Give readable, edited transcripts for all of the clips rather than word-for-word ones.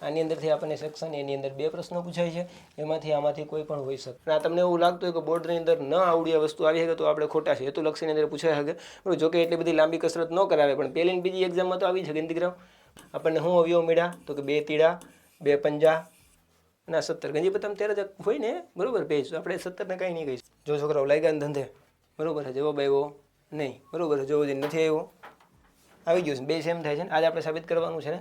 આની અંદરથી આપણને સેક્શન એની અંદર 2 પ્રશ્નો પૂછાય છે, એમાંથી આમાંથી કોઈ પણ હોઈ શકે. અને આ તમને એવું લાગતું હોય કે બોર્ડની અંદર ન આવડી આ વસ્તુ આવી શકે તો આપણે ખોટા છે. હેતુલક્ષીની અંદર પૂછાઈ શકે. બરાબર, જો કે એટલી બધી લાંબી કસરત ન કરાવે, પણ પહેલી ને બીજી એક્ઝામમાં તો આવી શકે. દીકરાઓ આપણને શું અવયવ મળ્યા તો કે 2 તીડા, 2 પંજા અને 17. ગંજી પતમ 13 જ હોય ને, બરાબર પેજ. આપણે 17 ને કાંઈ નહીં કહીશું. જો છોકરાઓ લાગ્યા ને ધંધે, બરાબર છે, જવાબ આવ્યો નહીં, બરાબર છે, જો હજી નથી આવ્યો, આવી ગયું છે, 2 સેમ થાય છે ને. આજે આપણે સાબિત કરવાનું છે ને.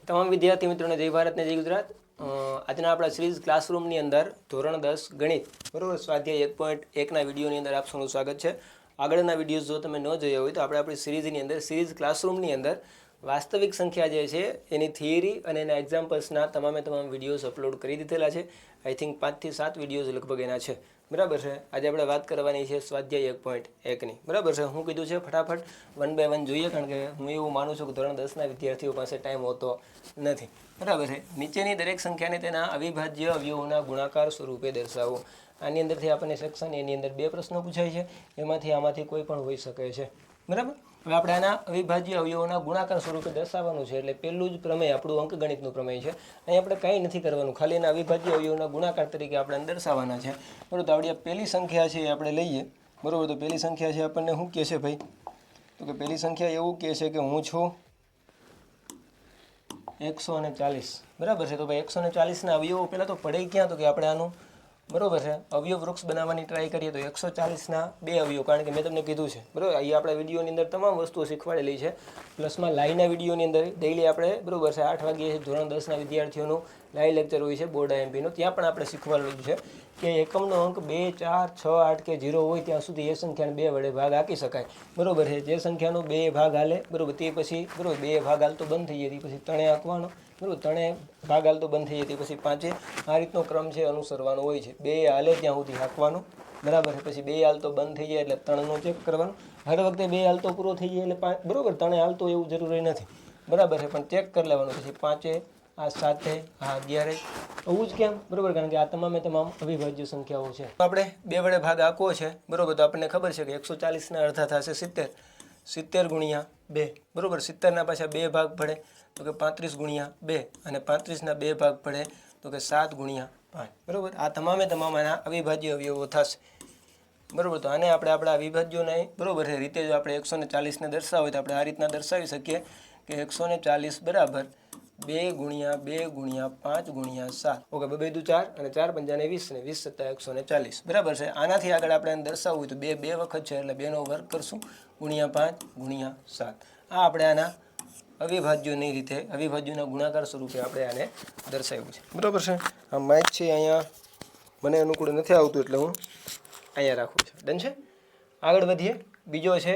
તમામ વિદ્યાર્થી મિત્રોને જય ભારત ને જય ગુજરાત. આજના આપણા સિરીઝ ક્લાસરૂમની અંદર ધોરણ 10 ગણિત, બરાબર, સ્વાધ્યાય 1.1ના વિડીયોની અંદર આપ સૌનું સ્વાગત છે. આગળના વિડીયોઝ જો તમે ન જોયા હોય તો આપણે આપણી સિરીઝની અંદર, સિરીઝ ક્લાસરૂમની અંદર વાસ્તવિક સંખ્યા જે છે એની થિયરી અને એના એક્ઝામ્પલ્સના તમામ વિડીયોઝ અપલોડ કરી દીધેલા છે. આઈ થિંક 5 થી 7 વિડીયોઝ લગભગ એના છે, બરાબર છે. આજે આપણે વાત કરવાની છે સ્વાધ્યાય 1.1ની, બરાબર છે. હું કીધું છે ફટાફટ 1 by 1 જોઈએ, કારણ કે હું એવું માનું છું કે ધોરણ 10ના વિદ્યાર્થીઓ પાસે ટાઈમ હોતો નથી, બરાબર છે. નીચેની દરેક સંખ્યાને તેના અવિભાજ્ય અવયવોના ગુણાકાર સ્વરૂપે દર્શાવો. આની અંદરથી આપણને સેક્શન એની અંદર 2 પ્રશ્નો પૂછાય છે, એમાંથી આમાંથી કોઈ પણ હોઈ શકે છે, બરાબર. હવે આપણે આના અવિભાજ્ય અવયવોના ગુણાકાર સ્વરૂપે દર્શાવવાનું છે, એટલે પહેલું જ પ્રમેય આપણું અંકગણિતનું પ્રમેય છે. અહીં આપણે કંઈ નથી કરવાનું, ખાલી એના અવિભાજ્ય અવયવોના ગુણાકાર તરીકે આપણે દર્શાવવાના છે, બરાબર. તો આપણી પહેલી સંખ્યા છે એ આપણે લઈએ, બરાબર. તો પહેલી સંખ્યા છે આપણને શું કહે છે ભાઈ, તો કે પહેલી સંખ્યા એવું કહે છે કે હું છું 140, બરાબર છે. તો ભાઈ 140ના અવયવો પહેલાં તો પડે ક્યાં, તો કે આપણે આનું, બરાબર છે, અવયવ વૃક્ષ બનાવવાની ટ્રાય કરીએ તો 140ના 2 અવયવ, કારણ કે મેં તમને કીધું છે, બરાબર, અહીં આપણા વિડીયોની અંદર તમામ વસ્તુઓ શીખવાડેલી છે. પ્લસમાં લાઈવના વિડીયોની અંદર ડેઈલી આપણે, બરાબર છે, 8 વાગ્યે ધોરણ 10ના વિદ્યાર્થીઓનું લાઈવ લેક્ચર હોય છે બોર્ડ IMPનું, ત્યાં પણ આપણે શીખવાડેલું છે કે એકમનો અંક 2, 4, 6, 8 કે 0 હોય ત્યાં સુધી એ સંખ્યાને 2 વડે ભાગ આપી શકાય, બરાબર છે. જે સંખ્યાનો 2 ભાગ હાલે, બરાબર, તે પછી, બરાબર, 2 ભાગ હાલતો બંધ થઈ જાય પછી 3 આંકવાનો, બરાબર, 3 ભાગ હાલતો બંધ થઈ જાય પછી 5, આ રીતનો ક્રમ છે અનુસરવાનો હોય છે. 2 હાલે ત્યાં સુધી હાંકવાનું, બરાબર છે. પછી 2 હાલતો બંધ થઈ જાય એટલે 3નું ચેક કરવાનું. હર વખતે 2 હાલતો પૂરો થઈ જાય એટલે 5, બરાબર, 3 હાલતો એવું જરૂરી નથી, બરાબર છે, પણ ચેક કરી લેવાનું. પછી 5, આ 7, આ 11, આવું જ કેમ, બરાબર, કારણ કે આ તમામ અવિભાજ્ય સંખ્યાઓ છે. આપણે 2 વડે ભાગ આંકવો છે, બરાબર. તો આપણને ખબર છે કે 140ના અડધા થશે 70, 70 ગુણ્યા 2, બરાબર. 70ના પાછા 2 ભાગ પડે તો કે 35 ગુણ્યા 2, અને 35ના 2 ભાગ પડે તો કે 7 ગુણ્યા 5, બરાબર. આ તમામ આના અવિભાજ્ય અવયવો થશે, બરાબર. તો આને આપણે આપણા અવિભાજ્યોને, બરાબર છે, રીતે જો આપણે 140ને દર્શાવવું હોય તો આપણે આ રીતના દર્શાવી શકીએ કે 140 બરાબર 2 ગુણ્યા 2 ગુણ્યા 5 ગુણ્યા 7, ઓકે, 2 દુ 4 અને 4 પંજાને 20 ને 20 સત્તા 140, બરાબર છે. આનાથી આગળ આપણે એને દર્શાવવું હોય તો 2 વખત છે એટલે 2નો વર્ગ કરશું ગુણ્યા 5 ગુણ્યા 7. આ આપણે આના અવિભાજ્યોની રીતે, અવિભાજ્યોના ગુણાકાર સ્વરૂપે આપણે આને દર્શાવ્યું છે, બરાબર છે. આ માઇક છે અહીંયા મને અનુકૂળ નથી આવતું એટલે હું અહીંયા રાખું છું, ડન છે. આગળ વધીએ. બીજો છે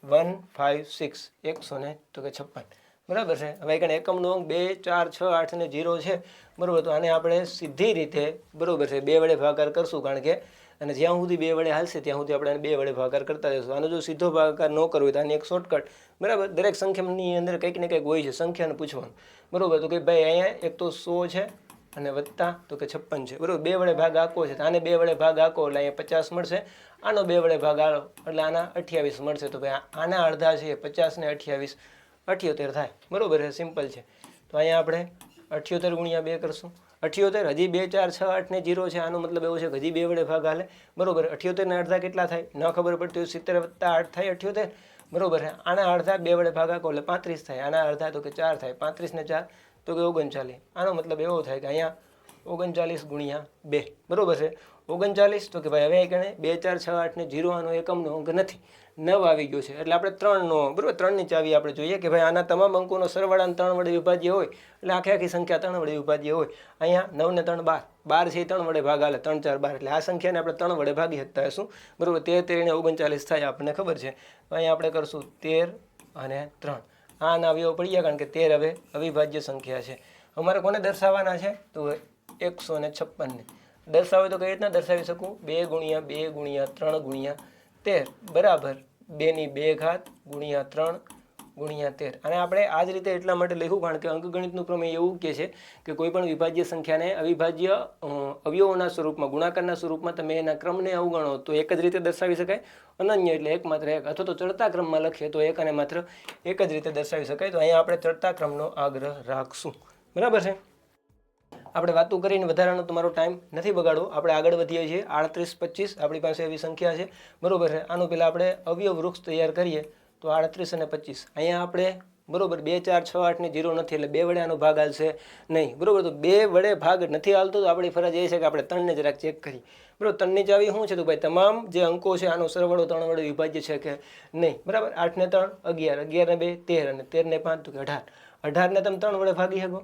156, 156, બરાબર છે. હવે કારણ એકમનો અંક 2, 4, 6, 8 અને 0 છે, બરાબર. તો આને આપણે સીધી રીતે, બરાબર છે, 2 વડે ભાગાકાર કરશું, કારણ કે અને જ્યાં સુધી 2 વડે હાલશે ત્યાં સુધી આપણે 2 વડે ભાગાકાર કરતા જઈશું. આનો જો સીધો ભાગાકાર ન કરવો હોય તો આની એક શોર્ટકટ, બરાબર. દરેક સંખ્યાની અંદર કંઈક ને કંઈક હોય છે, સંખ્યાને પૂછવાનું, બરાબર. તો કે ભાઈ અહીંયા એક તો 100 છે અને વત્તા તો કે 56 છે, બરાબર. 2 વડે ભાગ આંકો છે તો આને 2 વડે ભાગ આંકો એટલે અહીંયા 50 મળશે. આનો 2 વડે ભાગ આલો એટલે આના 28 મળશે. તો ભાઈ આના અડધા છે 50 ને 28, 78 થાય, બરાબર છે, સિમ્પલ છે. તો અહીંયા આપણે 78 ગુણ્યા 2 કરશું. 78 હજી 2, 4, 6, 8 ને 0 છે, આનો મતલબ એવો છે કે હજી 2 વડે ભાગ હાલે, બરાબર. 78 ના અડધા કેટલા થાય ન ખબર પડતી હોય, 70 વત્તા 8 થાય 78, બરાબર છે. આના અડધા 2 વડે ભાગ આંકો એટલે 35 થાય. આના અડધા તો કે 4 થાય, 35 ને 4 તો કે 39. આનો મતલબ એવો થાય કે અહીંયા 39 ગુણ્યા 2, બરાબર છે, 39. તો કે ભાઈ હવે ગણે 2, 4, 6, 8 ને 0 આનો એકમનો અંક નથી, 9 આવી ગયો છે, એટલે આપણે 3નો, બરાબર, 3ની ચાવી આપણે જોઈએ કે ભાઈ આના તમામ અંકોનો સરવાળાને 3 વડે વિભાજ્ય હોય એટલે આખી સંખ્યા 3 વડે વિભાજ્ય હોય. અહીંયા 9 ને 3 12, 12 છે 3 વડે ભાગ હાલે, 3, 4, 12, એટલે આ સંખ્યાને આપણે 3 વડે ભાગી શકતા હશું, બરાબર. 13, 13 ને 39 થાય આપણને ખબર છે. તો અહીંયા આપણે કરશું 13 અને 3, આના અવયવ પડી ગયા, કારણ કે 13 હવે અવિભાજ્ય સંખ્યા છે. અમારે કોને દર્શાવવાના છે તો 156ને દર્શાવે તો કઈ રીતના દર્શાવી શકું, 2 ગુણ્યા 2 ગુણ્યા 3 ગુણ્યા 13 બરાબર 2 ની 2 ઘાત ગુણ્યા 3 ગુણ્યા 13 અને આપણે આ જ રીતે એટલા માટે લખ્યું કારણ કે અંકગણિતનું પ્રમેય એવું કહે છે કે કોઈ પણ વિભાજ્ય સંખ્યાને અવિભાજ્ય અવયવોના સ્વરૂપમાં ગુણાકારના સ્વરૂપમાં તમે એના ક્રમને અવગણો તો એક જ રીતે દર્શાવી શકાય, અનન્ય એટલે એક માત્ર એક, અથવા તો ચડતા ક્રમમાં લખીએ તો એક અને માત્ર એક જ રીતે દર્શાવી શકાય. તો અહીંયા આપણે ચડતા ક્રમનો આગ્રહ રાખશું. બરાબર છે. આપણે વાતો કરીને વધારાનો તમારો ટાઈમ નથી બગાડવો, આપણે આગળ વધીએ છીએ. 38 25 આપણી પાસે એવી સંખ્યા છે. બરાબર છે. આનું પહેલાં આપણે અવયવ વૃક્ષ તૈયાર કરીએ તો 38 અને 25 અહીંયા આપણે બરાબર 2 4 6 8 ની 0 નથી એટલે 2 વડે આનો ભાગ હાલશે નહીં. બરાબર. તો 2 વડે ભાગ નથી હાલતો તો આપણી ફરજ એ છે કે આપણે 3 ને જરાક ચેક કરીએ. બરાબર. 3 ની ચાવી શું છે તો ભાઈ તમામ જે અંકો છે આનો સરવાળો 3 વડે વિભાજ્ય છે કે નહીં. બરાબર. 8 ને 3 11, 11 ને 2 13 અને 13 ને 5 તો કે 18. 18 ને તમે 3 વડે ભાગી શકો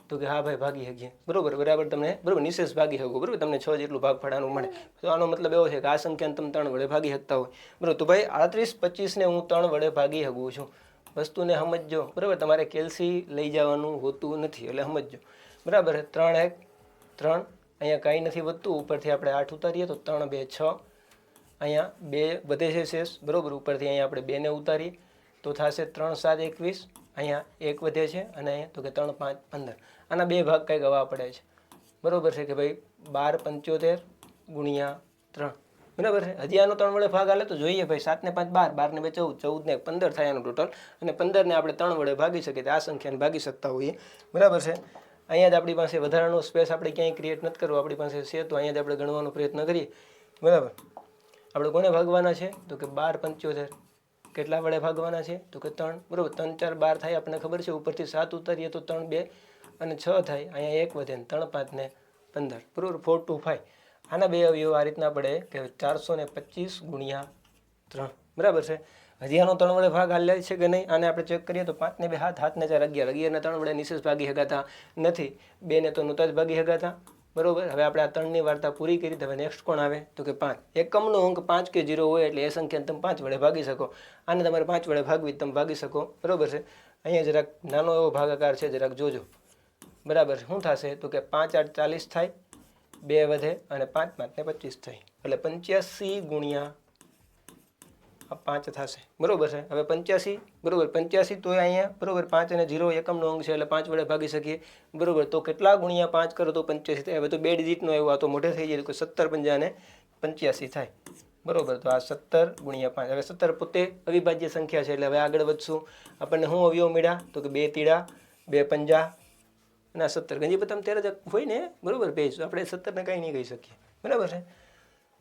તો કે હા ભાઈ ભાગી શકીએ. બરોબર. બરાબર. તમને બરાબર નિશેષ ભાગી શકો. બરાબર. તમને 6 જેટલું ભાગફળાનું મળે. તો આનો મતલબ એવો છે કે આ સંખ્યાને તમે 3 વડે ભાગી શકતા હોય. બરાબર. તો ભાઈ 38 25 ને હું 3 વડે ભાગી શકું છું. વસ્તુને સમજજો. બરાબર. તમારે કેલ્સી લઈ જવાનું હોતું નથી એટલે સમજજો. બરાબર. 3 1 3 અહીંયા કાંઈ નથી વધતું. ઉપરથી આપણે 8 ઉતારીએ તો 3 2 6 અહીંયા 2 વધે છે શેષ. બરાબર. ઉપરથી અહીંયા આપણે 2 ને ઉતારીએ તો થશે 3 7 21. અહીંયા 1 વધે છે અને અહીંયા તો કે 3 5 15. આના 2 ભાગ કંઈક હવા પડે છે. બરાબર છે કે ભાઈ 12 75 ગુણ્યા 3. બરાબર છે. હજી આનો 3 વડે ભાગ હાલે તો જોઈએ ભાઈ. 7 ને 5 12, 12 ને 2 14, 14 ને 15 થાય આનું ટોટલ અને 15 ને આપણે 3 વડે ભાગી શકીએ. આ સંખ્યાને ભાગી શકતા હોઈએ. બરાબર છે. અહીંયા જ આપણી પાસે વધારાનો સ્પેસ આપણે ક્યાંય ક્રિએટ નથી કરવો. આપણી પાસે છે તો અહીંયા જ આપણે ગણવાનો પ્રયત્ન કરીએ. બરાબર. આપણે કોને ભાગવાના છે તો કે 12 75 કેટલા વડે ભાગવાના છે તો કે 3. બરાબર. 3 4 12 થાય આપણને ખબર છે. ઉપરથી 7 ઉતારીએ તો 3 2 અને 6 થાય. અહીંયા 1 વધે ને 3 5 ને 15. બરાબર. 4 2 5. આના 2 અવયવ આ રીતના પડે કે 425 ગુણ્યા 3. બરાબર છે. હજી આનો 3 વડે ભાગ હાલે છે કે નહીં આને આપણે ચેક કરીએ તો 5 ને 2 7, 7 ને 4 11, 11 ને 3 વડે નિશેષ ભાગી શકાતા નથી. 2 ને તો નહોતા જ ભાગી શકાતા. બરાબર. હવે આપણે આ 3 ની વાર્તા પૂરી કરી. હવે નેક્સ્ટ કોણ આવે તો કે 5. એકમનો અંક 5 કે 0 હોય એટલે એ સંખ્યાને તમે 5 વડે ભાગી શકો. આને તમારે 5 વડે ભાગવી તમે ભાગી શકો. બરાબર છે. અહીંયા જરાક નાનો એવો ભાગાકાર છે, જરાક જોજો. બરાબર. શું થશે તો કે 5 8 40 થાય, 2 વધે અને 5 5 ને 25 થાય એટલે 85 ગુણ્યા 5 થશે. બરાબર છે. હવે 85 બરાબર 85 તો અહીંયા બરાબર 5 અને 0 એકમનો અંક છે એટલે 5 વડે ભાગી શકીએ. બરાબર. તો કેટલા ગુણ્યા 5 કરો તો 85 થાય. હવે તો 2 ડિજિટનો આવ્યો આ તો મોઢે થઈ જાય તો 17 5 ને 85 થાય. બરાબર. તો આ 17 ગુણ્યા 5. હવે 17 પોતે અવિભાજ્ય સંખ્યા છે એટલે હવે આગળ વધશું. આપણને શું અવયવ મળ્યા તો કે 2 તીડા 2 પંજા અને આ 17 ગંજી પતમ 13 જ હોય ને. બરાબર. પેજ આપણે 17 ને કંઈ નહીં કહી શકીએ. બરાબર છે.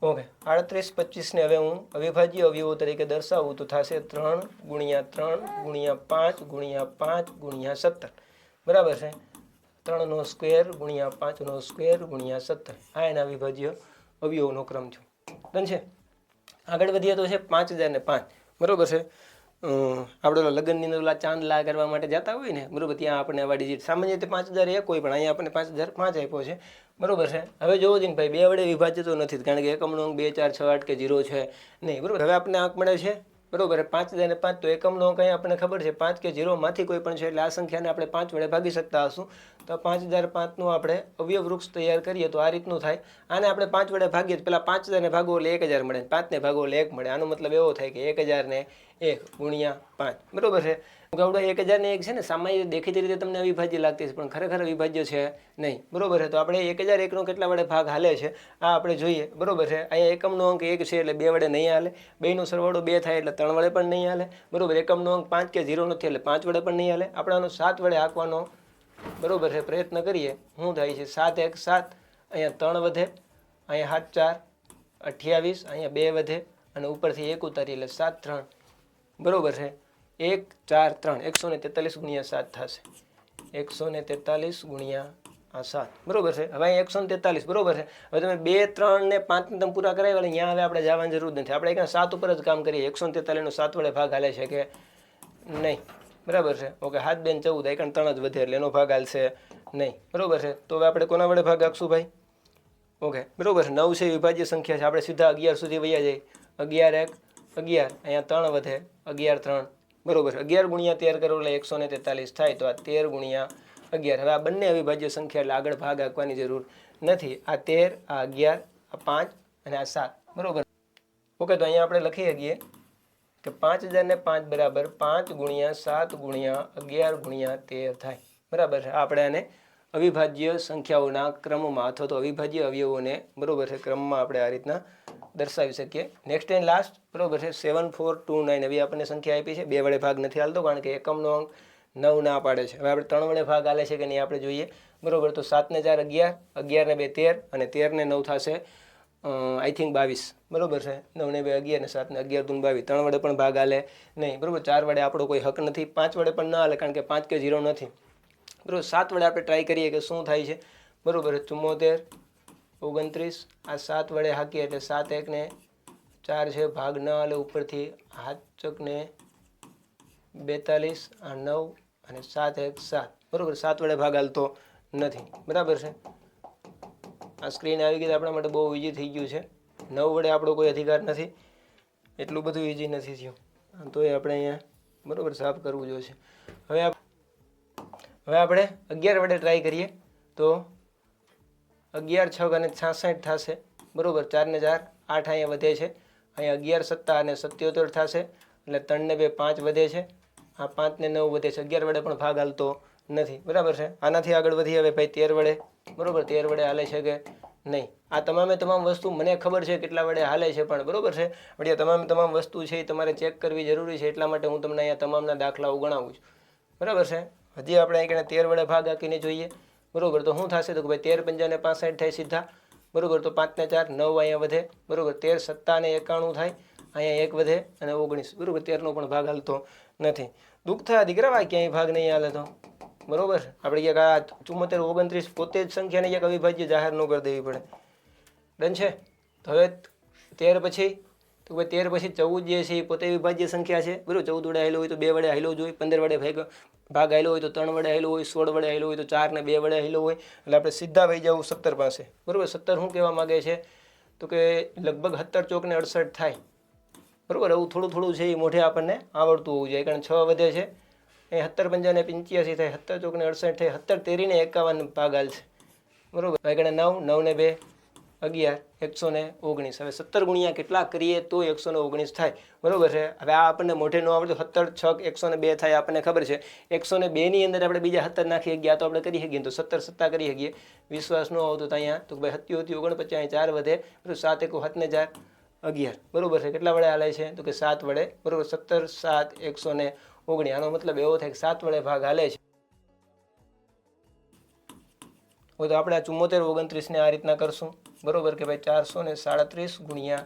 ઓકે. 38 25 ને હવે હું અવિભાજ્ય અવયવો તરીકે દર્શાવું તો થશે 3 ગુણ્યા 3 ગુણ્યા 5 ગુણ્યા 5 ગુણ્યા 17. બરાબર છે. 3 નો સ્ક્વેર ગુણ્યા 5 નો સ્ક્વેર ગુણ્યા 17. આ એના અવિભાજ્ય અવયવોનો ક્રમ છે. ડન છે. આગળ વધીએ તો છે 5005. બરાબર છે. આપણે લગ્નની અંદર ઓલા ચાંદલા કરવા માટે જતા હોય ને. બરાબર. ત્યાં આપણે આવા ડિજિટ સામાન્ય રીતે 5001 હોય પણ અહીંયા આપણને 5005 આપ્યો છે. બરાબર છે. હવે જોવો જ ને ભાઈ 2 વડે વિભાજ્ય તો નથી કારણ કે એકમનો અંક 2 4 6 8 કે 0 છે નહીં. બરાબર. હવે આપણને અંક મળે છે બરાબર 5005 તો એકમનો અંક અહીંયા આપણને ખબર છે 5 કે 0 માંથી કોઈ પણ છે એટલે આ સંખ્યાને આપણે 5 વડે ભાગી શકતા હશું. તો 5005 નું આપણે અવયવ વૃક્ષ તૈયાર કરીએ તો આ રીતનું થાય. આને આપણે 5 વડે ભાગીએ તો પેલા 5000 ને ભાગો એટલે 1000 મળે, 5 ને ભાગો એટલે 1 મળે. આનો મતલબ એવો થાય કે 1000 ને 1 ગુણ્યા 5. બરાબર છે. ગવડો 1000 ને 1 છે ને સામાન્ય દેખીતી રીતે તમને અવિભાજ્ય લાગતી છે પણ ખરેખર અવિભાજ્ય છે નહીં. બરાબર છે. તો આપણે 1001 નો કેટલા વડે ભાગ હાલે છે આ આપણે જોઈએ. બરાબર છે. અહીંયા એકમનો અંક 1 છે એટલે 2 વડે નહીં હાલે. 2 નો સરવાળો 2 થાય એટલે 3 વડે પણ નહીં હાલે. બરાબર. એકમનો અંક 5 કે 0 નથી એટલે 5 વડે પણ નહીં હાલે. આપણે આનો 7 વડે હાંકવાનો બરાબર છે પ્રયત્ન કરીએ. શું થાય છે 7 1 7, અહીંયા 3 વધે, અહીંયા 7 4 28, અહીંયા 2 વધે અને ઉપરથી 1 ઉતારી એટલે 7 3. બરાબર છે. 1 4 3 143 ગુણ્યા 7 થશે. 143 ગુણ્યા આ 7. બરાબર છે. હવે અહીં 143. બરાબર છે. હવે તમે 2 3 ને 5 ને તમે પૂરા કરાવ્યા એટલે અહીંયા હવે આપણે જવાની જરૂર નથી. આપણે અહીંયા 7 ઉપર જ કામ કરીએ. 143 નો 7 વડે ભાગ હાલે છે કે નહીં. બરાબર છે. ઓકે. 7 2 14 એકણ 3 જ વધે એટલે એનો ભાગ હાલશે નહીં. બરાબર છે. તો હવે આપણે કોના વડે ભાગ આપશું ભાઈ? ઓકે. બરાબર છે. 9 છે વિભાજ્ય સંખ્યા છે. આપણે સીધા 11 સુધી વયા જઈએ. 11 1 11, અહીંયા 3 વધે, 11 3. બરાબર. 11 ગુણ્યા 13 કરો એટલે 143 થાય. તો આ 13 ગુણ્યા 11. હવે આ બંને અવિભાજ્ય સંખ્યા એટલે આગળ ભાગ આપવાની જરૂર નથી. આ 13, આ 11, આ 5 અને આ 7. બરાબર. ઓકે. તો અહીંયા આપણે લખી શકીએ કે 5005 બરાબર 5 ગુણ્યા 7 ગુણ્યા 11 ગુણ્યા 13 થાય, બરાબર છે. આપણે આને અવિભાજ્ય સંખ્યાઓના ક્રમમાં અથવા તો અવિભાજ્ય અવયવોને બરાબર છે ક્રમમાં આપણે આ રીતના દર્શાવી શકીએ. નેક્સ્ટ એન્ડ લાસ્ટ બરાબર છે 7429. હવે આપણને સંખ્યા આપી છે, 2 વડે ભાગ નથી હાલતો કારણ કે એકમનો અંક 9 ના પાડે છે. હવે આપણે 3 વડે ભાગ હાલે છે કે નહીં આપણે જોઈએ, બરાબર. તો 7 ને 4 11, 11 ને 2 13 અને 13 ને 9 થશે આઈ થિંક 22, બરાબર છે. 9 ને 2 11 ને 7 ને 11 દૂન 22. 3 વડે પણ ભાગ હાલે નહીં, બરાબર. 4 વડે આપણો કોઈ હક નથી, 5 વડે પણ ના હાલે કારણ કે 5 કે 0 નથી, બરાબર. 7 વડે આપણે ટ્રાય કરીએ કે શું થાય છે, બરાબર. 74 29 આ 7 વડે હાકીએ એટલે 7 1 ને 4 છે, ભાગ ન હાલે ઉપરથી, હાથ ચકને 42 આ 9 અને 7 1 7, બરાબર. 7 વડે ભાગ હાલતો નથી, બરાબર છે. આ સ્ક્રીન આવી ગઈ આપણા માટે બહુ ઇઝી થઈ ગયું છે. 9 વડે આપણો કોઈ અધિકાર નથી, એટલું બધું ઇઝી નથી થયું, તો એ આપણે અહીંયા બરાબર સાફ કરવું જોઈશે. હવે આપણે 11 વડે ટ્રાય કરીએ તો 11 6 અને 66 થશે, બરાબર. 4 ને 4 8 અહીંયા વધે છે, અહીંયા 11 7 અને 77 થશે એટલે 3 ને 2 5 વધે છે, આ 5 ને 9 વધે છે. 11 વડે પણ ભાગ હાલતો નથી, બરાબર છે. આનાથી આગળ વધી હવે ભાઈ 13 વડે, બરાબર. 13 વડે હાલે છે કે નહીં, આ તમામ વસ્તુ મને ખબર છે કેટલા વડે હાલે છે પણ, બરાબર છે. વળી તમામ વસ્તુ છે એ તમારે ચેક કરવી જરૂરી છે, એટલા માટે હું તમને અહીંયા તમામના દાખલાઓ ગણાવું છું, બરાબર છે. હજી આપણે અહીં 13 વડે ભાગ હાકીને જોઈએ, બરાબર. તો શું થશે તો કે ભાઈ 13 5 ને 65 થાય સીધા, બરાબર. તો 5 ને 4 9 અહીંયા વધે, બરાબર. 13 7 ને 91 થાય, અહીંયા 1 વધે અને 19, બરાબર. 13 નો પણ ભાગ હાલતો નથી. દુઃખ થાય દીકરા, ક્યાંય ભાગ નહીં હાલે તો, બરાબર. આપણે ક્યાંક આ 74 29 પોતે જ સંખ્યાને ક્યાંક અવિભાજ્ય જાહેર ન કરી દેવી પડે. ડન છે. તો હવે 13 પછી તો ભાઈ 13 પછી 14 જે છે એ પોતે વિભાજ્ય સંખ્યા છે, બરાબર. 14 વડે હાલ્યો હોય તો 2 વડે હાલ્યો જોઈએ, 15 વડે ભાગ હાલ્યો હોય તો 3 વડે હાલ્યો હોય, 16 વડે હાલ્યો હોય તો 4 ને 2 વડે હાલ્યો હોય, એટલે આપણે સીધા વહી જવું 17 પાસે, બરાબર. 17 શું કહેવા માગે છે તો કે લગભગ 17 ચોક ને 68 થાય, બરાબર. એવું થોડું છે એ મોઢે આપણને આવડતું હોવું જોઈએ, કારણ 6 વધે છે, એ 17 5 ને 85 થાય, 17 ચોક ને 68 થાય, 17 13 ને 51 ભાગ હાલશે, બરાબર. આગળ 9 9 ને 2 11 119. હવે 17 ગુણ્યા કેટલા કરીએ તો 119 થાય, બરાબર છે. હવે આ આપણને મોઢે ન આવડતું, 17 6 102 થાય આપણને ખબર છે. 102 ની અંદર આપણે બીજા 17 નાખી શકીએ, આ તો આપણે કરી શકીએ, તો 17 7 કરી શકીએ. વિશ્વાસ ન આવતો તો અહીંયા તો ભાઈ 77 49 4 વધે, બરાબર. 7 1 7 ને 4 11, બરાબર છે. કેટલા વડે હાલે છે તો કે 7 વડે, બરાબર. 17 7 119. આનો મતલબ એવો થાય કે 7 વડે ભાગ હાલે છે. હોય તો આપણે આ 74 29 ને આ રીતના કરશું, બરાબર. કે ભાઈ 437 ગુણ્યા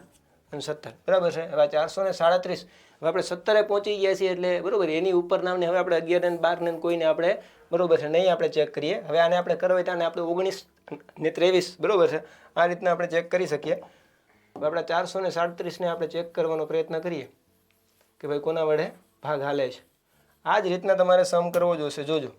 17, બરાબર છે. હવે 437 હવે આપણે 17 પહોંચી ગયા છીએ એટલે, બરાબર. એની ઉપર નામને હવે આપણે 11 ને 12 ને કોઈને આપણે, બરાબર છે, નહીં આપણે ચેક કરીએ. હવે આને આપણે કરવા હોય તો આને આપણે 19 ને 23, બરાબર છે, આ રીતના આપણે ચેક કરી શકીએ. હવે આપણે 437 ને આપણે ચેક કરવાનો પ્રયત્ન કરીએ કે ભાઈ કોના વડે ભાગ હાલે છે. આ જ રીતના તમારે સમ કરવો જોશે, જોજો,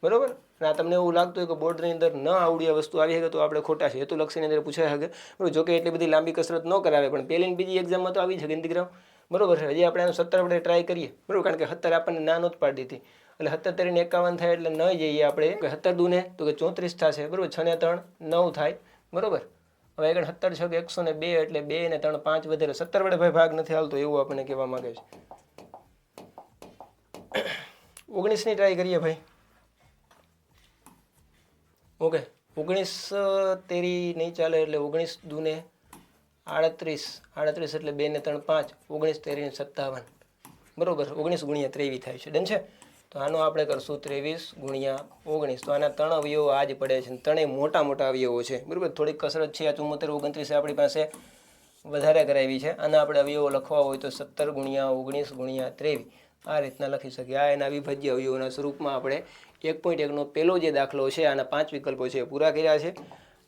બરાબર. અને આ તમને એવું લાગતું હોય કે બોર્ડની અંદર ન આવડી વસ્તુ આવી શકે તો આપણે ખોટા છે, હેતુલક્ષીની અંદર પૂછાઈ શકે, બરાબર. જોકે એટલી બધી લાંબી કસરત ન કરાવે પણ પહેલી બીજી એક્ઝામમાં તો આવી શકે દીકરાઓ, બરાબર છે. હજી આપણે 17 વડે ટ્રાય કરીએ, બરાબર, કારણ કે 17 આપણને ના નહોત પાડી દીધી, એટલે 17 ને 51 થાય એટલે ન જઈએ આપણે, 17 દૂને તો કે 34 થશે, બરાબર. 6 ને 3 9 થાય, બરાબર. હવે આગળ 17 6 102 એટલે 2 ને 3 5 વધે, 17 વડે ભાઈ ભાગ નથી હાલતો એવું આપણને કહેવા માંગે છે. 19 ની ટ્રાય કરીએ ભાઈ. ઓકે, 19 તેરી નહીં ચાલે એટલે 19 દૂને 38 એટલે 2 ને 3 5, 19 તેરી ને 57, બરાબર. 19 ગુણ્યા 23 થાય છે, ડન છે. તો આનો આપણે કરશું 23 ગુણ્યા 19. તો આના 3 અવયવો આ જ પડે છે, ત્રણેય મોટા અવયવો છે, બરાબર. થોડીક કસરત છે, આ 74 29 આપણી પાસે વધારે કરાવી છે. આના આપણે અવયવો લખવા હોય તો 17 ગુણ્યા 19 ગુણ્યા 23 આ રીતના લખી શકીએ. આ એના અવિભાજ્ય અવયવોના સ્વરૂપમાં આપણે 1.1 નો પહેલો જે દાખલો છે, આના 5 વિકલ્પો છે પૂરા કર્યા છે.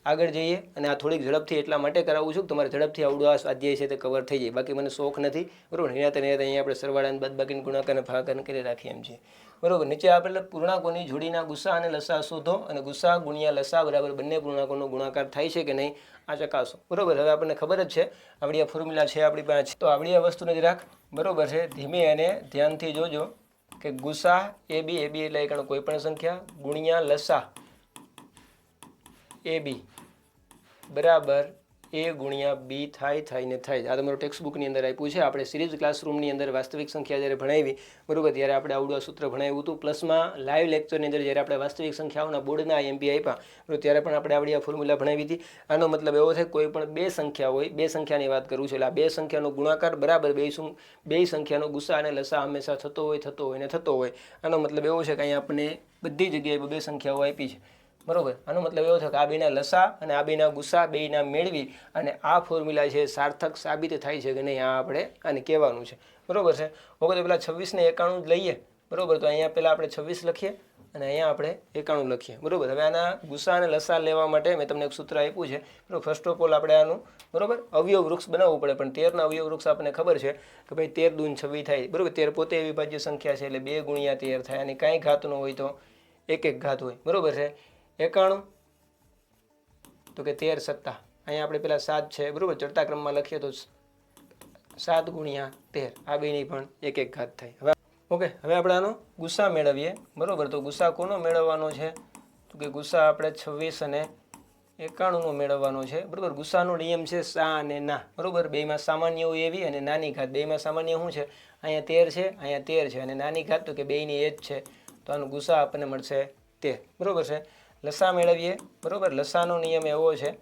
આગળ જઈએ અને આ થોડીક ઝડપથી એટલા માટે કરાવું છું કે તમારે ઝડપથી આવડું આ સ્વાધ્યાય છે તે કવર થઈ જાય. બાકી મને શોખ નથી, બરાબર. નિરાતે અહીંયા આપણે સરવાળા બાદબાકી ગુણાકાર અને ભાગાકાર કરી રાખીએ એમ છે, બરાબર. નીચે આપેલા પૂર્ણાંકોની જોડીના ગુસા અને લસા શોધો અને ગુસા ગુણ્યા લસા બરાબર બંને પૂર્ણાંકોનો ગુણાકાર થાય છે કે નહીં આ ચકાસો, બરાબર. હવે આપણને ખબર જ છે, આપણી આ ફોર્મ્યુલા છે આપણી પાસે, તો આપણી આ વસ્તુને જરાક, બરાબર છે, ધીમે અને ધ્યાનથી જોજો કે ગુસા AB એટલે એકનો કોઈ પણ સંખ્યા ગુણ્યા લસા AB બરાબર એ ગુણ્યા બી થાય ને થાય. આ તમારું ટેક્સ્ટ બુકની અંદર આપ્યું છે. આપણે સિરીઝ ક્લાસરૂમની અંદર વાસ્તવિક સંખ્યા જ્યારે ભણાવી બરાબર ત્યારે આપણે આવડું આ સૂત્ર ભણાવ્યું હતું. પ્લસમાં લાઈવ લેક્ચરની અંદર જ્યારે આપણે વાસ્તવિક સંખ્યાઓના બોર્ડના એમપી આપ્યા બરાબર ત્યારે પણ આપણે આવડી આ ફોર્મ્યુલા ભણાવી હતી. આનો મતલબ એવો છે કોઈ પણ બે સંખ્યા હોય, બે સંખ્યાની વાત કરું છું, એટલે આ બે સંખ્યાનો ગુણાકાર બરાબર બે સંખ્યાનો ગુસા અને લસા હંમેશા થતો હોય. આનો મતલબ એવો છે કે અહીંયા આપણે બધી જગ્યાએ બે સંખ્યાઓ આપી છે બરોબર. આનો મતલબ એવો થયો કે આ બેના લસા અને આ બેના ગુસા બેના મેળવી અને આ ફોર્મ્યુલા છે સાર્થક સાબિત થાય છે કે નહીં, આ આપણે આને કહેવાનું છે બરોબર છે. ઓકે, તો પેલા 26 ને 91 જ લઈએ બરોબર. તો અહીંયા પહેલાં આપણે 26 લખીએ અને અહીંયા આપણે 91 લખીએ બરોબર. હવે આના ગુસા અને લસા લેવા માટે મેં તમને એક સૂત્ર આપ્યું છે બરોબર. ફર્સ્ટ ઓફ ઓલ આપણે આનું બરોબર અવયવ વૃક્ષ બનાવવું પડે, પણ 13ના અવયવ વૃક્ષ આપણને ખબર છે કે ભાઈ 13 દૂન 26 થાય બરોબર. 13 પોતે અવિભાજ્ય સંખ્યા છે એટલે 2 ગુણ્યા 13 થાય અને કાંઈ ઘાત ન હોય તો એક ઘાત હોય બરોબર છે. 91 તો કે 13 સત્તા, અહીંયા આપણે પેલા 7 છે બરોબર, ચડતા ક્રમમાં લખીએ તો 7 ગુણ્યા 13, આ બેની પણ એક ઘાત થાય. હવે ઓકે, હવે આપણે આનો ગુસા મેળવીએ બરોબર. તો ગુસા કોનો મેળવવાનો છે તો કે ગુસા આપણે 26 અને 91નો મેળવવાનો છે બરોબર. ગુસાનો નિયમ છે સા અને ના બરોબર. બેમાં સામાન્ય હોય એવી અને નાની ઘાત. બેમાં સામાન્ય શું છે, અહીંયા 13 છે, અહીંયા 13 છે અને નાની ઘાત તો કે બેની એ જ છે, તો આનો ગુસા આપણને મળશે 13 બરોબર છે. લસા મેળવીએ બરોબર. લસાનો નિયમ એવો છે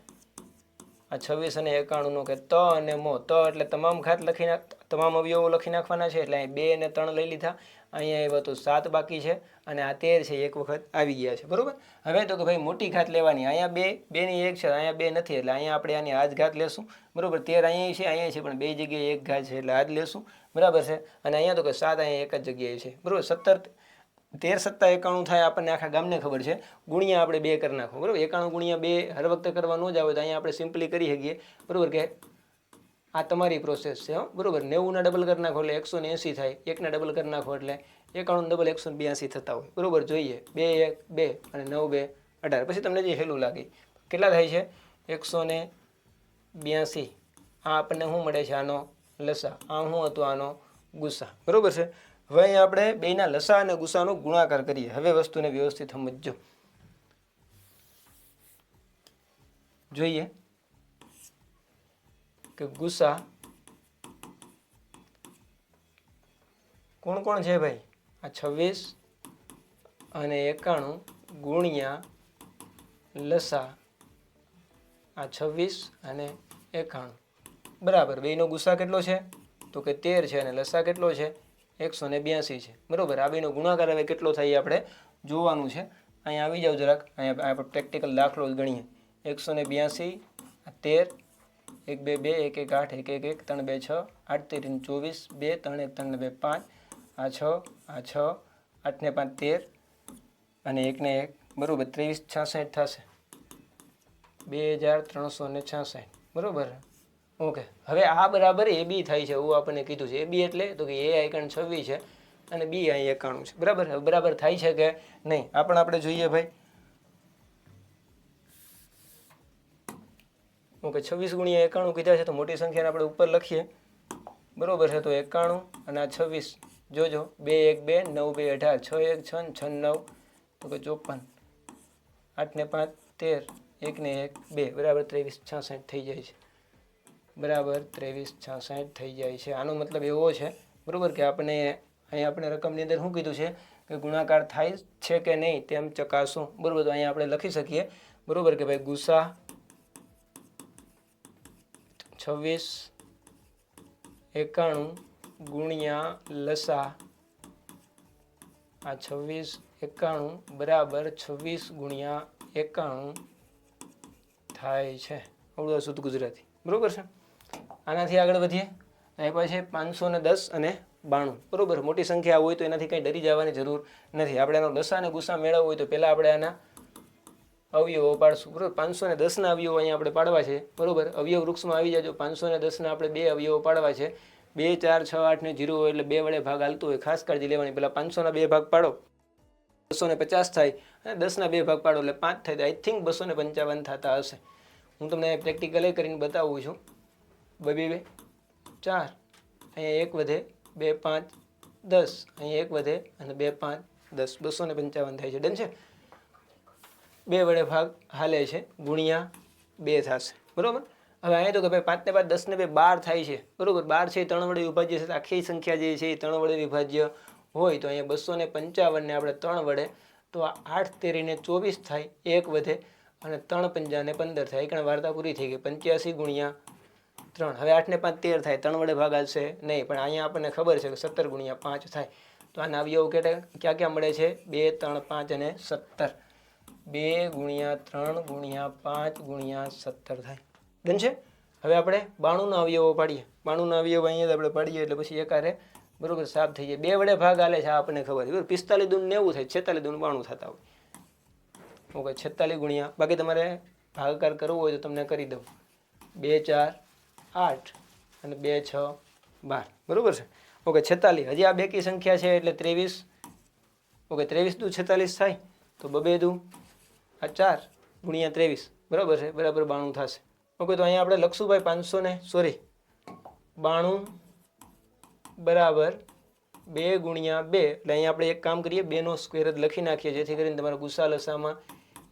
આ 26 અને 91નો કે ત અને મો. ત એટલે તમામ ઘાત તમામ અવયવો લખી નાખવાના છે એટલે અહીં 2 અને 3 લઈ લીધા. અહીંયા એવા તો 7 બાકી છે અને આ 13 છે એક વખત આવી ગયા છે બરોબર. હવે તો કે ભાઈ મોટી ઘાત લેવાની, અહીંયા 2 ની 1 છે, અહીંયા 2 નથી એટલે અહીંયા આપણે આની આ જ ઘાત લેશું બરોબર. 13 અહીંયા છે પણ બે જગ્યાએ એક ઘાત છે એટલે આ જ લેશું બરાબર છે. અને અહીંયા તો કે 7 અહીંયા એક જ જગ્યાએ છે બરોબર. 13 સત્તા 91 થાય આપણને આખા ગામને ખબર છે. ગુણ્યા આપણે 2 કરી નાખો બરોબર. 91 ગુણ્યા 2 હર વખતે કરવા ન જ આવે તો અહીંયા આપણે સિમ્પલી કરી શકીએ બરોબર કે આ તમારી પ્રોસેસ છે બરોબર. 90ના ડબલ કરી નાખો એટલે 180 થાય, 1ના ડબલ કરી નાખો એટલે 91 ડબલ 182 થતા હોય બરોબર. જોઈએ 2 1 2 અને 9 2 18, પછી તમને જે હેલું લાગે કેટલા થાય છે 182. આ આપણને શું મળે છે, આનો લસા. આ શું હતું, આનો ગુસા બરોબર છે. હવે અહીંયા આપણે બેના લસા અને ગુસાનો ગુણાકાર કરીએ. હવે વસ્તુને વ્યવસ્થિત સમજજો. જોઈએ કે ગુસા કોણ કોણ છે ભાઈ, આ 26 અને 91 ગુણ્યા લસા આ 26 અને 91 બરાબર. બેનો ગુસા કેટલો છે તો કે 13 છે અને લસા કેટલો છે 182 છે બરોબર. આ બેનો ગુણાકાર હવે કેટલો થાય આપણે જોવાનું છે. અહીંયા આવી જાવ જરાક, અહીંયા આપણે પ્રેક્ટિકલ દાખલો ગણીએ. 182 13 1 2 2 1 1 8 1 1 1 3 2 6 8 13 24 2 3 1 3 2 5 આ 6 8 ને 5 13 અને 1 ને 1 બરોબર 23 66 થશે 2366 બરોબર. ઓકે, હવે આ બરાબર એ બી થાય છે એવું આપણને કીધું છે. એ બી એટલે તો કે એ આઈકન 26 છે અને બી અહીં 91 છે બરાબર. હવે બરાબર થાય છે કે નહીં આ પણ આપણે જોઈએ ભાઈ. ઓકે, 26 ગુણ્યા 91 કીધા છે તો મોટી સંખ્યાને આપણે ઉપર લખીએ બરોબર છે. તો 91 અને આ 26 જોજો 2 1 2 9 2 18 6 1 6 6 9 તો કે 54 8 ને 5 13 1 ને 1 2 બરાબર 23 66 થઈ જાય છે બરાબર. 23 66 થઈ જાય છે. આનો મતલબ એવો છે બરોબર કે આપણે અહીંયા આપણે રકમની અંદર શું કીધું છે કે ગુણાકાર થાય છે કે નહીં તેમ ચકાસું બરોબર. તો અહીંયા આપણે લખી શકીએ બરોબર કે ભાઈ ગુસા 26 91 ગુણ્યા લસા આ 26 91 બરાબર 26 ગુણ્યા 91 થાય છે. આવડું શુદ્ધ ગુજરાતી બરોબર છે. આનાથી આગળ વધીએ. અહીં પછી 510 અને 92 બરોબર. મોટી સંખ્યા હોય તો એનાથી કંઈ ડરી જવાની જરૂર નથી. આપણે એનો લસા અને ગુસા મેળવવો હોય તો પહેલાં આપણે આના અવયવો પાડશું બરોબર. 510ના અવયવો અહીંયા આપણે પાડવા છે બરોબર. અવયવ વૃક્ષમાં આવી જાજો. 510ના આપણે 2 અવયવો પાડવા છે. 2 4 6 8 ને 0 એટલે 2 વડે ભાગ હાલતું હોય, ખાસ કાળજી લેવાની. પહેલાં 500ના 2 ભાગ પાડો 250 થાય અને 10ના 2 ભાગ પાડો એટલે 5 થાય. આઈ થિંક 255 થતા હશે. હું તમને પ્રેક્ટિકલી કરીને બતાવું છું. 2 2 4 અહીંયા 1 વધે 2 5 10 અહીંયા 1 વધે અને 2 5 10 255 થાય છે. ડન છે. 2 વડે ભાગ હાલે છે ગુણ્યા 2 થશે બરોબર. હવે અહીંયા તો કે ભાઈ 5 ને 5 10 ને 2 12 થાય છે બરોબર. 12 છે 3 વડે વિભાજ્ય છે. આખી સંખ્યા જે છે એ 3 વડે વિભાજ્ય હોય તો અહીંયા 255 ને આપણે 3 વડે તો 8 તેરીને 24 થાય, 1 વધે અને 3 પંજાને 15 થાય. કારણ વાર્તા પૂરી થઈ ગઈ. 85 ગુણ્યા 3. હવે 8 ને 5 13 થાય, 3 વડે ભાગ આવશે નહીં, પણ અહીંયા આપણને ખબર છે કે 17 ગુણ્યા 5 થાય. તો આના અવયવ ક્યાં ક્યાં મળે છે? 2 3 5 અને 17. 2 ગુણ્યા 3 ગુણ્યા 5 ગુણ્યા 17 થાય. ડન છે. હવે આપણે 92ના અવયવો પાડીએ. 92ના અવયવ અહીંયા આપણે પાડીએ એટલે પછી એકારે બરોબર સાફ થઈ જાય. 2 વડે ભાગ આલે છે, આ આપણને ખબર છે. 45 દૂન 90 થાય, 46 દૂન 92 થતા હોય. ઓકે, 46 ગુણ્યા, બાકી તમારે ભાગાકાર કરવો હોય તો તમને કરી દઉં. 2 4 8 અને 2 6 12 બરોબર છે. ઓકે, 46. હજી આ બેકી સંખ્યા છે એટલે 23. ઓકે, 23 દુ 46 થાય તો 2 દુ આ 4 ગુણ્યા 23 બરાબર છે, બરાબર 92 થશે. ઓકે, તો અહીંયા આપણે લખશું ભાઈ 92 બરાબર 2 ગુણ્યા 2. એટલે અહીંયા આપણે એક કામ કરીએ, 2નો સ્ક્વેર જ લખી નાખીએ જેથી કરીને તમારા ગુસા લસામાં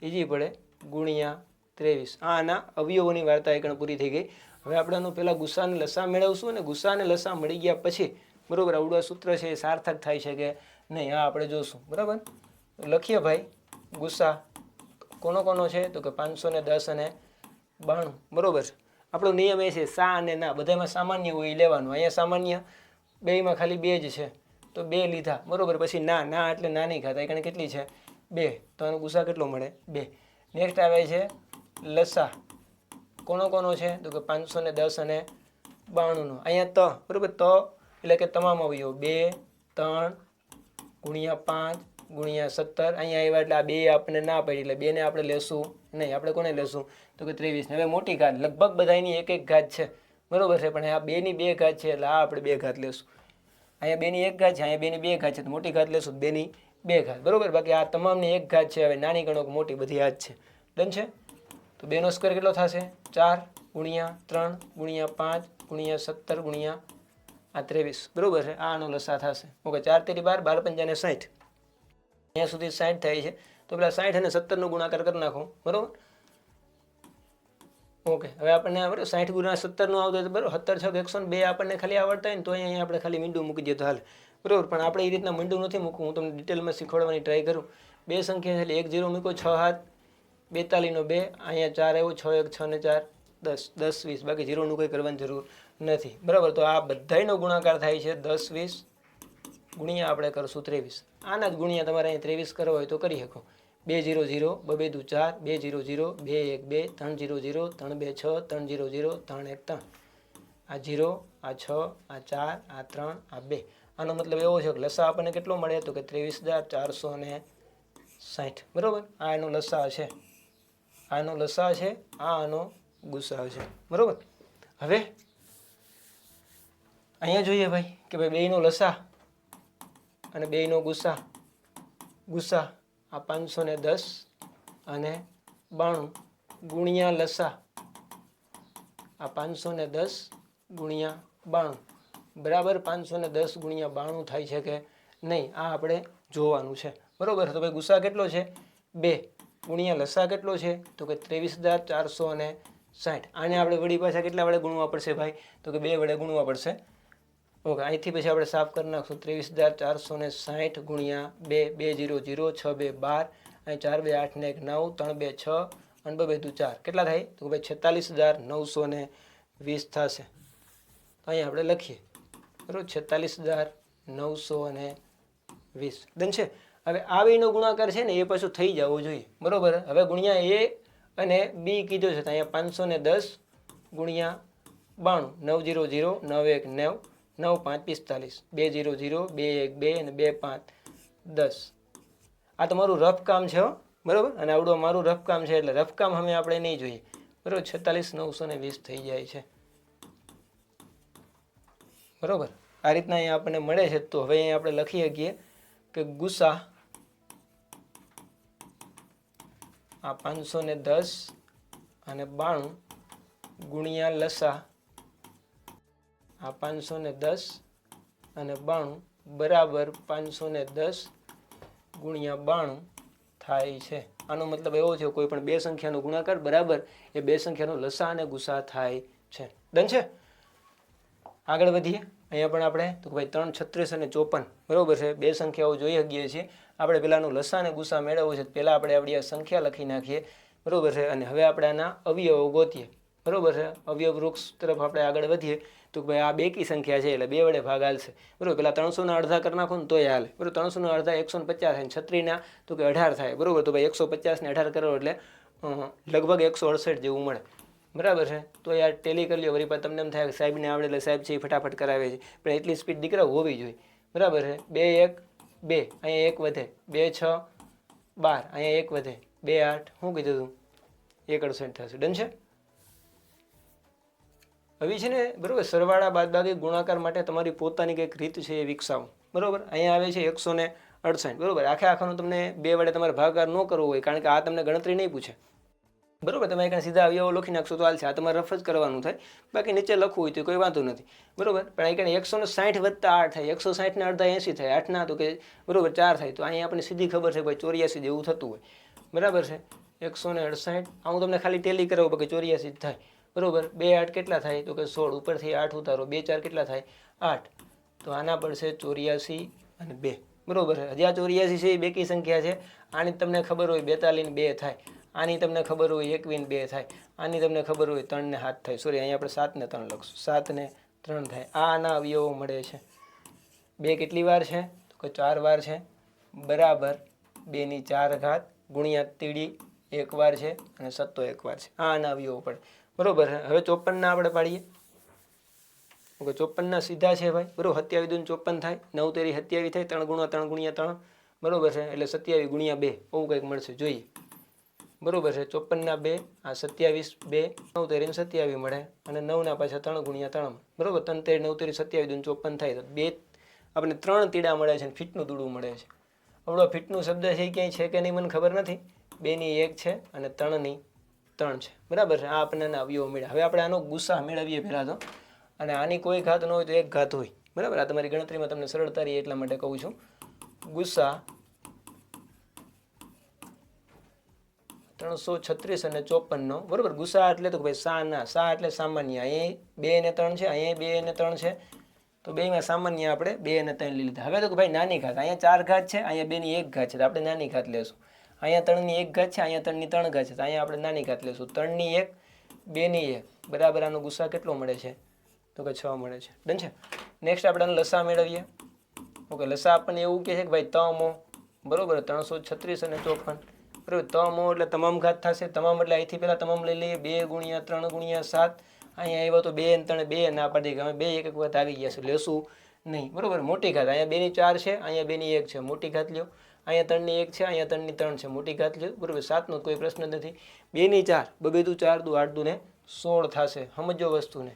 ઈજી પડે. ગુણ્યા 23. આના અવયવોની વાર્તા એકણ પૂરી થઈ ગઈ. હવે આપણે આનું પહેલાં ગુસ્સા અને લસા મેળવશું અને ગુસ્સા અને લસા મળી ગયા પછી બરાબર આવડું સૂત્ર છે એ સાર્થક થાય છે કે નહીં, આ આપણે જોશું. બરાબર, લખીએ ભાઈ ગુસ્સા કોનો કોનો છે તો કે 510 અને 92 બરાબર છે. આપણો નિયમ એ છે સા અને ના બધામાં સામાન્ય હોય એ લેવાનું. અહીંયા સામાન્ય બેયમાં ખાલી 2 જ છે તો 2 લીધા બરાબર. પછી ના એટલે નાની ઘાત કારણ કેટલી છે? 2. તો આનો ગુસ્સા કેટલો મળે? 2. નેક્સ્ટ આવે છે લસા. કોનો કોનો છે તો કે 510 અને 92નો. અહીંયા ત બરાબર, ત એટલે કે તમામ અવયવ 2 3 ગુણ્યા 5 ગુણ્યા 17. અહીંયા આવ્યા એટલે આ 2 આપણને ના પડી એટલે 2ને આપણે લેશું નહીં. આપણે કોને લેશું તો કે 23. હવે મોટી ઘાત લગભગ બધાની એક એક ઘાત છે બરાબર છે, પણ આ 2ની 2 ઘાત છે એટલે આ આપણે 2 ઘાત લેશું. અહીંયા 2ની 1 ઘાત છે, અહીંયા 2ની 2 ઘાત છે તો મોટી ઘાત લેશું 2ની 2 ઘાત બરાબર. બાકી આ તમામની 1 ઘાત છે. હવે નાની ગણો કે મોટી બધી આ જ છે. ડન છે. તો 2નો સ્ક્વેર કેટલો થશે? 4 ગુણ્યા 3 ગુણ્યા 5 ગુણ્યા 17 ગુણ્યા આ 23 બરાબર છે. આનો લસા થશે. ઓકે, 4 તેરી 12, 12 પંજાને 60. અહીંયા સુધી 60 થાય છે તો પેલા 60 અને 17નો ગુણાકાર કરી નાખો બરાબર. ઓકે, હવે આપણને 60 ગુણ્યા 17નું આવતું હોય બરાબર. 17 6 102 આપણને ખાલી આવડતા હોય ને તો અહીંયા આપણે ખાલી મીંડું મૂકી દઈએ તો હાલ બરાબર. પણ આપણે એ રીતના મીંડું નથી મૂકવું. હું તમને ડિટેલમાં શીખવાડવાની ટ્રાય કરું. 2 સંખ્યા એટલે 1 0 મૂકો, 6 7 42નો 2, અહીંયા 4 આવ્યો, 6 1 6 ને 4 10 10 20. બાકી 0નું કંઈ કરવાની જરૂર નથી બરાબર. તો આ બધાયનો ગુણાકાર થાય છે 10 20 ગુણ્યા આપણે કરશું 23. આના જ ગુણ્યા તમારે અહીં 23 કરવા હોય તો કરી શકો. 2 0 0 2 2 4 2 0 0 2 1 2 3 0 0 3 2 6 3 0 0 3 1 3. આ 0 આ 6 આ 4 આ 3 આ 2. આનો મતલબ એવો છે કે લસા આપણને કેટલો મળે તો કે 23,460 બરાબર. આ એનો લસા છે, આનો લસા છે, આ આનો ગુસા છે બરાબર. હવે અહીંયા જોઈએ ભાઈ કે ભાઈ બેયનો લસા અને બેયનો ગુસા. ગુસા આ 510 અને 92 ગુણ્યા લસા આ 510 ગુણ્યા 92 બરાબર 510 ગુણ્યા 92 થાય છે કે નહીં, આ આપણે જોવાનું છે બરાબર. તો ભાઈ ગુસા કેટલો છે? 2 ગુણ્યા લસા કેટલો છે તો કે 23,460. આને આપણે વળી પાછા કેટલા વડે ગુણવા પડશે ભાઈ તો કે 2 વડે ગુણવા પડશે. ઓકે, અહીંથી પછી આપણે સાફ કરી નાખશું. 23,460 ગુણ્યા 2 2 0 0 6 2 12 અહીં 4 2 8 ને 1 9 3 2 6 અને 2 2 4 કેટલા થાય તો કે ભાઈ 46,920 થશે. અહીંયા આપણે લખીએ બરાબર 46,920. ડન છે. હવે આ બેનો ગુણાકાર છે ને એ પાછું થઈ જવો જોઈએ બરાબર. હવે ગુણ્યા એ અને બી કીધો છે તો અહીંયા 510 ગુણ્યા 92 9 0 0 9 1 9 9 5 45 2 0 0 2 1 2 અને 2 5 10. આ તમારું રફ કામ છે બરાબર. અને આવડું અમારું રફ કામ છે એટલે રફ કામ અમે આપણે નહીં જોઈએ બરાબર. 46,920 થઈ જાય છે બરાબર. આ રીતના અહીંયા આપણને મળે છે. તો હવે અહીંયા આપણે લખી શકીએ કે ગુસા આ 510 અને 92 ગુણ્યા લસા આ 510 અને 92 બરાબર 510 ગુણ્યા 92 થાય છે. આનો મતલબ એવો છે કોઈ પણ બે સંખ્યાનો ગુણાકાર બરાબર એ બે સંખ્યાનો લસા અને ગુસા થાય છે. ડન છે. આગળ વધીએ. અહીંયા પણ આપણે તો ભાઈ 3, 36 અને 54 બરાબર છે બે સંખ્યાઓ જોઈ શકીએ છીએ. આપણે પહેલાંનું લસા અને ગુસા મેળવવું છે. પહેલાં આપણે આપણી આ સંખ્યા લખી નાખીએ બરાબર છે અને હવે આપણે આના અવયવો ગોતીએ બરાબર છે. અવયવ વૃક્ષ તરફ આપણે આગળ વધીએ તો ભાઈ આ બેકી સંખ્યા છે એટલે બે વડે ભાગ હાલશે બરાબર. પહેલાં 300 ના અડધા કરી નાખો ને તોય હાલે બરાબર. 300 ના અડધા 150 થાય, 36 ના તો કે 18 થાય બરાબર. તો ભાઈ 150 ને 18 કરો એટલે લગભગ 168 જેવું મળે બરાબર છે. તો યાર ટેલી કરી લ્યો. વળી તમને એમ થાય સાહેબને આવડે એટલે સાહેબ છે એ ફટાફટ કરાવે છે, પણ એટલી સ્પીડ દીકરા હોવી જોઈએ બરાબર છે. 2 1 2 અહીંયા 1 વધે, 2 6 12 અહીંયા 1 વધે, 2 8 શું કીધું તું 168 થશે. ડન છે. હવે છે ને બરાબર સરવાળા બાદબાકી ગુણાકાર માટે તમારી પોતાની કંઈક રીત છે એ વિકસાવો બરાબર. અહીંયા આવે છે 168 બરાબર. આખાનો તમને બે વડે તમારે ભાગાકાર ન કરવો હોય કારણ કે આ તમને ગણતરી નહીં પૂછે બરાબર. તમે અહીં સીધા અવયવો લખી નાખશો તો હાલશે. આ તમારે રફ જ કરવાનું થાય, બાકી નીચે લખવું હોય તો કોઈ વાંધો નથી બરાબર. પણ અહીં 160 વત્તા 8 થાય, 160 ના અડધા 80 થાય, 8 ના તો કે બરાબર 4 થાય. તો અહીંયા આપણને સીધી ખબર છે ભાઈ 84 જેવું થતું હોય બરાબર છે. 168 આ હું તમને ખાલી ટેલી કરાવું બાકી 84 થાય બરાબર. 2 8 કેટલા થાય તો કે 16, ઉપરથી 8 ઉતારો, 2 4 કેટલા થાય 8. તો આના પડશે 84 અને 2 બરાબર. હજી આ 84 છે એ બેકી સંખ્યા છે. આની તમને ખબર હોય 42 ને 2 થાય, આની તમને ખબર હોય 21 ને 2 થાય, આની તમને ખબર હોય 3 ને 7 થાય. સોરી અહીંયા આપણે 7 ને 3 લખશું, 7 ને 3 થાય. આના અવયવો મળે છે. 2 કેટલી વાર છે તો કે 4 વાર છે બરાબર. 2 ની 4 ઘાત ગુણ્યા તીડી 1 વાર છે અને સત્તો 1 વાર છે. આના અવયવો પડે બરોબર. હવે 54 ના આપણે પાડીએ. ઓકે 54 ના સીધા છે ભાઈ બરોબર. 27 દૂને 54 થાય, 9 તેરી 27 થાય, 3 ગુણ્યા 3 ગુણ્યા 3 બરોબર છે એટલે 27 ગુણ્યા 2 એવું કંઈક મળશે. જોઈએ બરોબર છે. 54 ના 2 આ 27 2 9 તેરી 27 મળે અને 9 ના પાછા 3 ગુણ્યા 3 બરોબર. 3 તેરી 9 તેરી 27 દૂને 54 થાય તો 2 આપણે 3 તીડા મળે છે અને ફીટનું દૂડું મળે છે. આપણો ફીટનું શબ્દ છે ક્યાંય છે કે નહીં મને ખબર નથી. 2 ની 1 છે અને 3 ની 3 છે બરાબર છે. આ આપણને અવયવો મળ્યા. હવે આપણે આનો ગુસ્સા મેળવીએ પહેલાં તો. અને આની કોઈ ઘાત ન હોય તો 1 ઘાત હોય બરાબર. આ તમારી ગણતરીમાં તમને સરળતા રહે એટલા માટે કહું છું. ગુસ્સા 336 અને 54 નો બરાબર. ગુસ્સા એટલે તો ભાઈ સા એટલે સામાન્ય. અહીં 2 અને 3 છે, અહીંયા 2 અને 3 છે તો બેમાં સામાન્ય આપણે 2 અને 3 લઈ લીધા. હવે તો ભાઈ નાની ઘાત, અહીંયા 4 ઘાત છે, અહીંયા 2 ની 1 ઘાત છે તો આપણે નાની ઘાત લેશું. અહીંયા 3 ની 1 ઘાત છે, અહીંયા 3 ની 3 ઘાત છે તો અહીંયા આપણે નાની ઘાત લેશું. 3 ની 1 2 ની 1 બરાબર. આનો ગુસ્સા કેટલો મળે છે તો કે 6 મળે છે. ડન છે. નેક્સ્ટ આપણે આનો લસા મેળવીએ. ઓકે લસા આપણને એવું કહે છે કે ભાઈ તમો બરોબર 336 અને 54 બરાબર. તમો એટલે તમામ ઘાત થશે. તમામ એટલે અહીંથી પહેલાં તમામ લઈ લઈએ. 2 ગુણ્યા 3 ગુણ્યા 7 અહીંયા આવ્યો તો 2 અને 3 2 ના પાડી કે અમે 2 એક વખત આવી ગયા છે લેશું નહીં બરોબર. મોટી ઘાત અહીંયા 2 ની 4 છે, અહીંયા 2 ની 1 છે, મોટી ઘાત લ્યો. અહીંયા 3 ની 1 છે, અહીંયા 3 ની 3 છે, મોટી ઘાત લ્યો બરોબર. 7 નો કોઈ પ્રશ્ન નથી. 2 ની 4 બબે દુ 4 દુ 8 દુ ને 16 થશે. સમજો વસ્તુને.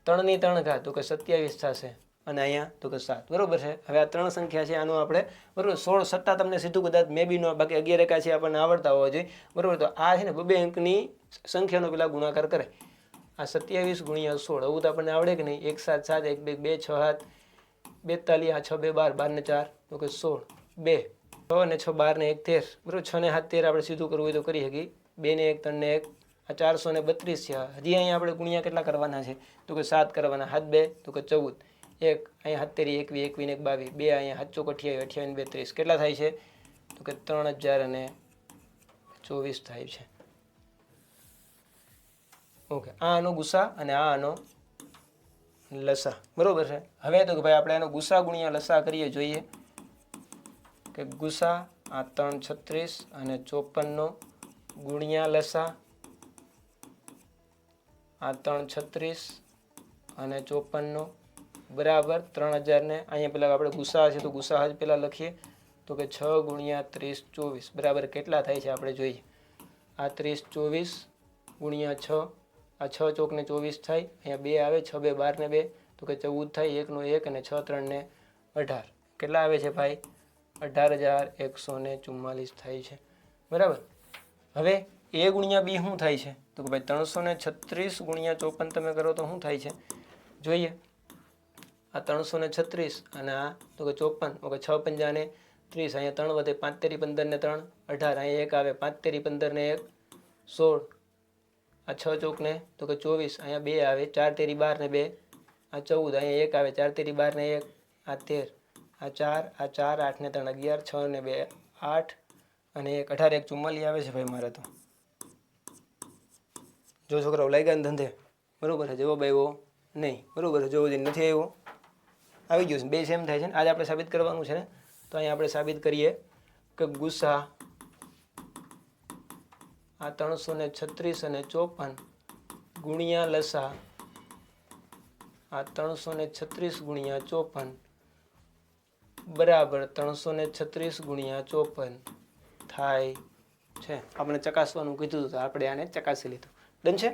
3 ની 3 ઘાત તો કે 27 થશે અને અહીંયા તો કે 7 બરોબર છે. હવે આ 3 સંખ્યા છે આનો આપણે બરોબર 16 સત્તા તમને સીધું કદાચ મે બી નો બાકી 11 એકા છે આપણને આવડતા હોવા જોઈએ બરોબર. તો આ છે ને બબે અંકની સંખ્યાનો પેલા ગુણાકાર કરે. આ 27 ગુણ્યા 16 એવું તો આપણને આવડે કે નહીં. 1 7 7 1 2 2 6 7 42 આ 6 2 12 12 ને 4 તો કે 16 2 6 ને 6 12 ને 1 13 બરોબર. 6 ને 7 13 આપણે સીધું કરવું હોય તો કરી શકીએ. 2 ને 1 3 ને 1 આ 432 છે. હજી અહીંયા આપણે ગુણ્યા કેટલા કરવાના છે તો કે 7 કરવાના. 7 2 તો કે 14 1 અહીંયા 7 21 21 ને 22 2 અહીંયા 7 ચોક 28 28 ને 32 કેટલા થાય છે તો કે 3024 થાય છે. ઓકે આ આનો ગુસ્સા અને આ આનો લસા બરોબર છે. હવે તો કે ભાઈ આપણે આનો ગુસ્સા ગુણ્યા લસા કરીએ. જોઈએ કે ગુસ્સા આ 336 અને 54 નો ગુણ્યા લસા આ 336 અને 54 નો બરાબર 3000 ને અહીંયા પેલા આપણે ગુસ્સા છે તો ગુસ્સા જ પેલા લખીએ તો કે 6 ગુણ્યા 30 24 બરાબર કેટલા થાય છે આપણે જોઈએ. આ 30 24 ગુણ્યા 6 આ 6 ચોક ને 24 થાય. અહીંયા 2 આવે 6 2 12 ને 2 તો કે 14 થાય. 1 નો 1 અને 6 3 ને 18 કેટલા આવે છે ભાઈ 18144 થાય છે બરાબર. હવે એ ગુણ્યા બી શું થાય છે તો કે ભાઈ 336 ગુણ્યા 54 તમે કરો તો શું થાય છે જોઈએ. આ 336 અને આ તો કે 54 ઓકે 6 પંજા ને 30 અહીંયા 3 વધે 5 તેરી 15 ને 3 18 અહીંયા 1 આવે 5 તેરી 15 ને 1 16 આ 6 ચોક ને તો કે 24 અહીંયા 2 આવે 4 તેરી 12 ને 2 આ 14 અહીંયા 1 આવે 4 તેરી 12 ને 1 આ 13 આ 4 8 ને 3 11 6 ને 2 8 અને 1 18 1 44 આવે છે ભાઈ મારે તો જો છોકરાઓ લાગ્યા ને ધંધે બરોબર છે જવાબ આવ્યો નહીં બરોબર છે જો હજી નથી આવ્યો આવી ગયું છે બે સેમ થાય છે ને આજે આપણે સાબિત કરવાનું છે ને તો અહીંયા આપણે સાબિત કરીએ કે ગુસા આ 336 અને 54 ગુણ્યા લસા આ 336 ગુણ્યા 54 બરાબર 336 ગુણ્યા 54 થાય છે આપણે ચકાસવાનું કીધું હતું આપણે આને ચકાસી લીધું ડન છે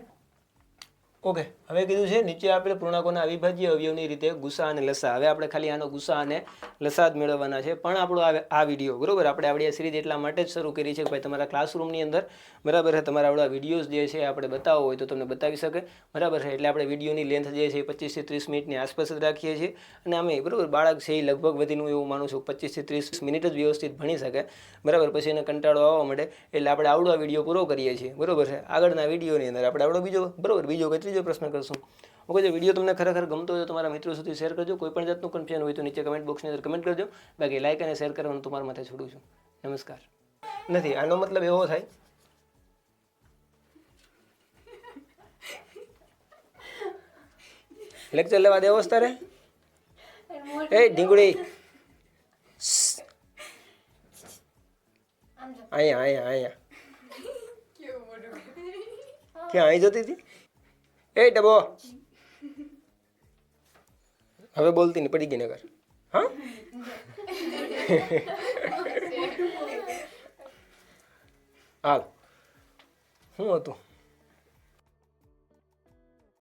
ઓકે હવે કીધું છે નીચે આપણે પૂર્ણાંકોના અવિભાજ્ય અવયવની રીતે ગુસા અને લસા હવે આપણે ખાલી આનો ગુસા અને લસા જ મેળવવાના છે પણ આપણો આ વિડીયો બરોબર આપણે આવડી આ સિરીઝ એટલા માટે જ શરૂ કરી છે કે ભાઈ તમારા ક્લાસરૂમની અંદર બરાબર છે તમારા આવડા વિડીયોઝ જે છે આપણે બતાવવો હોય તો તમને બતાવી શકે બરાબર છે એટલે આપણે વિડીયોની લેન્થ જે છે 25 થી 30 મિનિટની આસપાસ જ રાખીએ છીએ અને અમે બરોબર બાળક છે એ લગભગ વધીનું એવું માનું છું 25 થી 30 મિનિટ જ વ્યવસ્થિત ભણી શકે બરાબર પછી એને કંટાળો આવવા માંડે એટલે આપણે આવડો વિડીયો પૂરો કરીએ છીએ બરોબર છે આગળના વિડીયોની અંદર આપણે આવડો બીજો કે ત્રીજો પ્રશ્ન કરશું ઓકે જો વિડીયો તમને ખરેખર ગમતો હોય તો તમારા મિત્રો સુધી શેર કરજો કોઈ પણ જાતનું કન્ફ્યુઝન હોય તો નીચે કમેન્ટ બોક્સની અંદર કમેન્ટ કરજો બાકી લાઈક અને શેર કરવાનું તમારા માથે છોડું છું નમસ્કાર નથી આનો મતલબ એવો થાય લેક્ચર લેવા દેવો તારે એ ઢીંગુડી અહીંયા ક્યાં અહીં જતી હતી એ ડબો હવે બોલતી નહીં પડી ગઈ નગર હા હાલ શું હતું